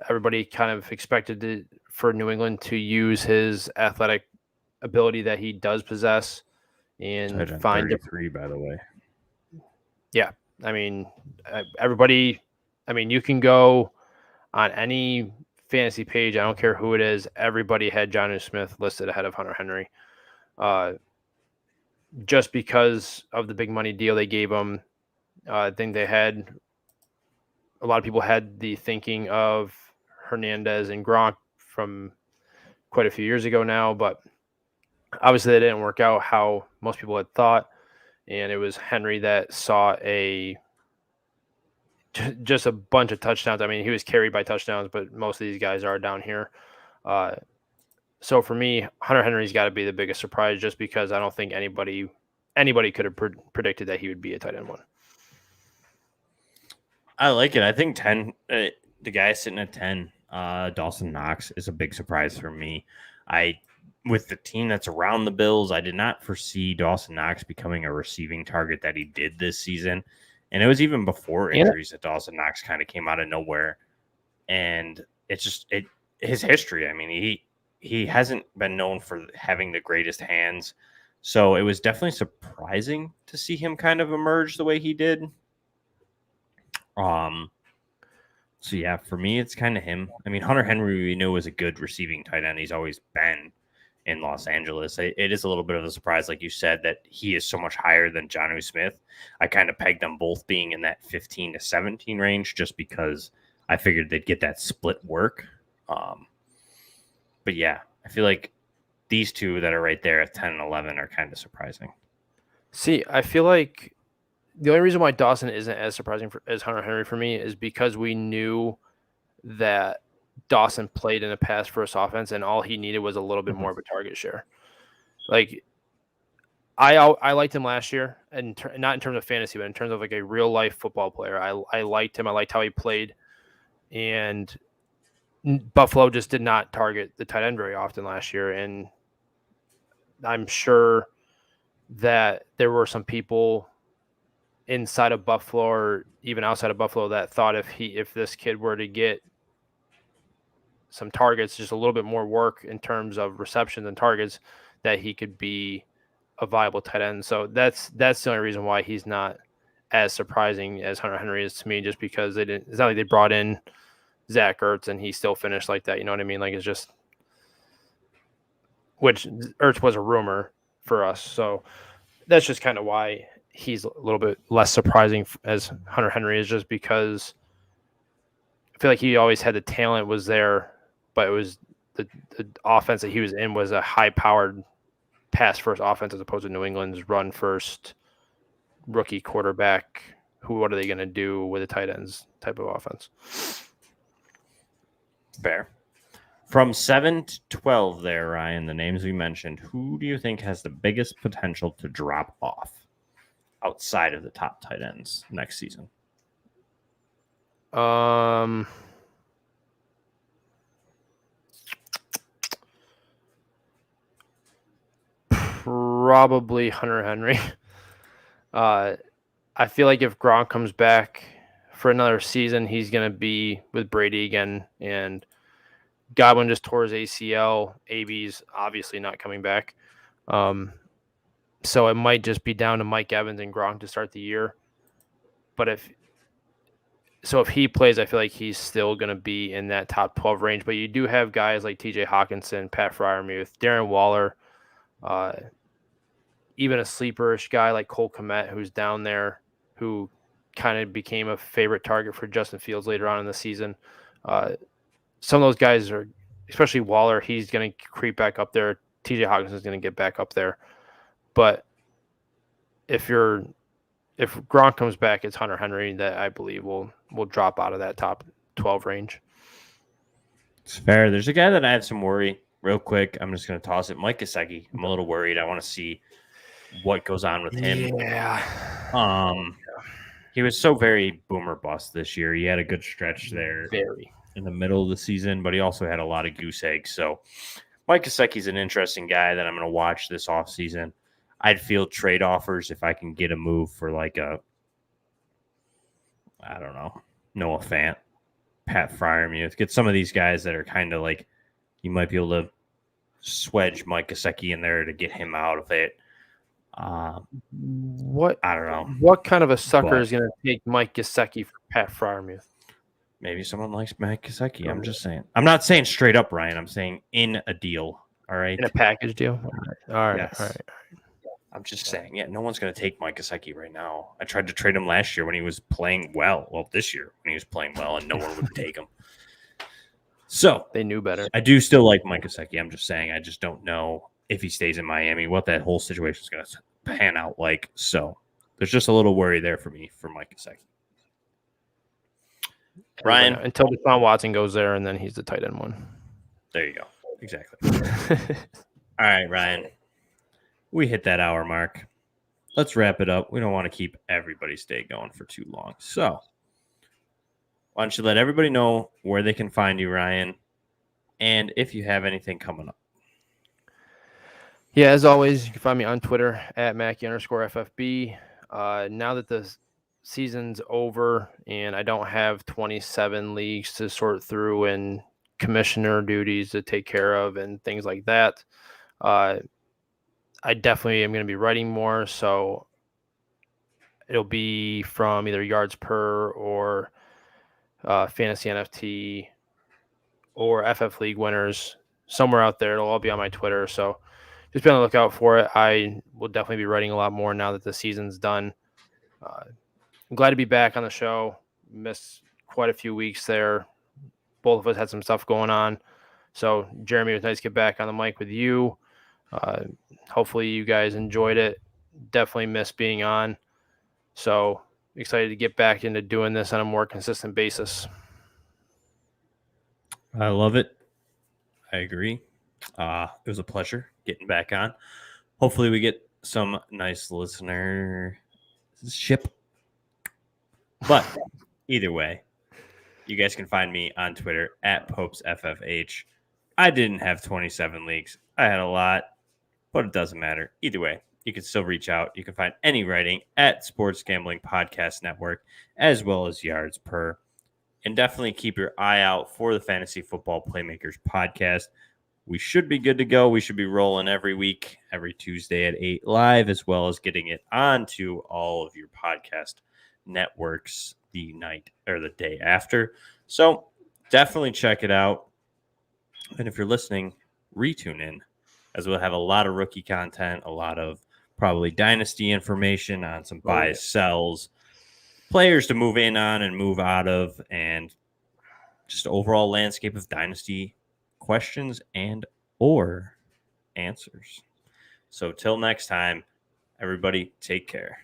S2: Everybody kind of expected for New England to use his athletic ability that he does possess and find
S1: 33, by the way.
S2: Yeah, I mean, everybody. I mean, you can go on any fantasy page. I don't care who it is. Everybody had Jonnu Smith listed ahead of Hunter Henry, just because of the big money deal they gave him. I think they had a lot of people had the thinking of Hernandez and Gronk from quite a few years ago now, but obviously that didn't work out how most people had thought, and it was Henry that saw just a bunch of touchdowns. I mean, he was carried by touchdowns, but most of these guys are down here. So for me, Hunter Henry's got to be the biggest surprise, just because I don't think anybody could have predicted that he would be a tight end 1.
S1: I like it. I think 10, the guy sitting at 10, Dawson Knox, is a big surprise for me. With the team that's around the Bills, I did not foresee Dawson Knox becoming a receiving target that he did this season. And it was even before injuries that Dawson Knox kind of came out of nowhere. And it's just his history. I mean, he hasn't been known for having the greatest hands. So it was definitely surprising to see him kind of emerge the way he did. So yeah, for me, it's kind of him. I mean, Hunter Henry, we knew was a good receiving tight end. He's always been in Los Angeles. It is a little bit of a surprise, like you said, that he is so much higher than Jonnu Smith. I kind of pegged them both being in that 15 to 17 range just because I figured they'd get that split work. But yeah, I feel like these two that are right there at 10 and 11 are kind of surprising.
S2: See, I feel like the only reason why Dawson isn't as surprising as Hunter Henry for me is because we knew that Dawson played in a pass-first offense, and all he needed was a little bit more of a target share. Like, I liked him last year, and not in terms of fantasy, but in terms of like a real-life football player. I liked him. I liked how he played, and Buffalo just did not target the tight end very often last year, and I'm sure that there were some people inside of Buffalo or even outside of Buffalo that thought if this kid were to get some targets, just a little bit more work in terms of receptions and targets, that he could be a viable tight end. So that's the only reason why he's not as surprising as Hunter Henry is to me, just because it's not like they brought in Zach Ertz and he still finished like that. You know what I mean? Like, it's just, which Ertz was a rumor for us. So that's just kind of why he's a little bit less surprising as Hunter Henry is, just because I feel like he always had the talent was there, but it was the offense that he was in was a high-powered pass-first offense as opposed to New England's run-first rookie quarterback what are they going to do with a tight ends type of offense?
S1: Fair. From 7 to 12 there, Ryan, the names we mentioned, who do you think has the biggest potential to drop off outside of the top tight ends next season?
S2: Probably Hunter Henry. I feel like if Gronk comes back for another season, he's going to be with Brady again. And Godwin just tore his ACL. AB's obviously not coming back. So it might just be down to Mike Evans and Gronk to start the year. But if he plays, I feel like he's still going to be in that top 12 range. But you do have guys like TJ Hawkinson, Pat Freiermuth, Darren Waller, even a sleeperish guy like Cole Kmet, who's down there, who kind of became a favorite target for Justin Fields later on in the season. Some of those guys are, especially Waller, he's going to creep back up there. TJ Hawkinson is going to get back up there. But if Gronk comes back, it's Hunter Henry that I believe will drop out of that top 12 range.
S1: It's fair. There's a guy that I have some worry. Real quick, I'm just going to toss it. Mike Kaseki. I'm a little worried. I want to see what goes on with him.
S2: Yeah.
S1: He was so very boomer bust this year. He had a good stretch there in the middle of the season, but he also had a lot of goose eggs. So Mike Kaseki's an interesting guy that I'm going to watch this offseason. I'd field trade offers if I can get a move for like I don't know, Noah Fant, Pat Freiermuth. Get some of these guys that are kind of like you might be able to swedge Mike Kaseki in there to get him out of it. I don't know.
S2: What kind of a sucker is going to take Mike Gesicki for Pat Freiermuth?
S1: Maybe someone likes Mike Kaseki. I'm just saying. I'm not saying straight up, Ryan. I'm saying in a deal. All right.
S2: In a package deal. All right.
S1: Yes.
S2: All right.
S1: I'm just saying. Yeah, no one's going to take Mike Gesicki right now. I tried to trade him last year when he was playing well. Well, this year when he was playing well, and no one would take him. So
S2: they knew better.
S1: I do still like Mike Gesicki. I'm just saying. I just don't know if he stays in Miami, what that whole situation is going to pan out like. So there's just a little worry there for me for Mike Gesicki. Ryan,
S2: until Deshaun Watson goes there, and then he's the tight end one.
S1: There you go. Exactly. All right, Ryan. We hit that hour mark. Let's wrap it up. We don't want to keep everybody's day going for too long. So why don't you let everybody know where they can find you, Ryan, and if you have anything coming up.
S2: Yeah, as always, you can find me on Twitter at Mackie_FFB. Now that the season's over and I don't have 27 leagues to sort through and commissioner duties to take care of and things like that, I definitely am going to be writing more. So it'll be from either yards per or fantasy NFT or FF League winners, somewhere out there. It'll all be on my Twitter. So just be on the lookout for it. I will definitely be writing a lot more now that the season's done. I'm glad to be back on the show. Missed quite a few weeks there. Both of us had some stuff going on. So, Jeremy, it was nice to get back on the mic with you. Hopefully you guys enjoyed it. Definitely missed being on. So, excited to get back into doing this on a more consistent basis.
S1: I love it. I agree. It was a pleasure getting back on. Hopefully we get some nice listenership. But either way, you guys can find me on Twitter at PopesFFH. I didn't have 27 leagues. I had a lot, but it doesn't matter. Either way, you can still reach out. You can find any writing at Sports Gambling Podcast Network, as well as Yards Per. And definitely keep your eye out for the Fantasy Football Playmakers podcast. We should be good to go. We should be rolling every week, every Tuesday at 8 live, as well as getting it onto all of your podcast networks the night or the day after. So definitely check it out. And if you're listening, retune in, as we'll have a lot of rookie content, a lot of probably dynasty information on some buys, sells, players to move in on and move out of, and just overall landscape of dynasty questions and or answers. So till next time, everybody take care.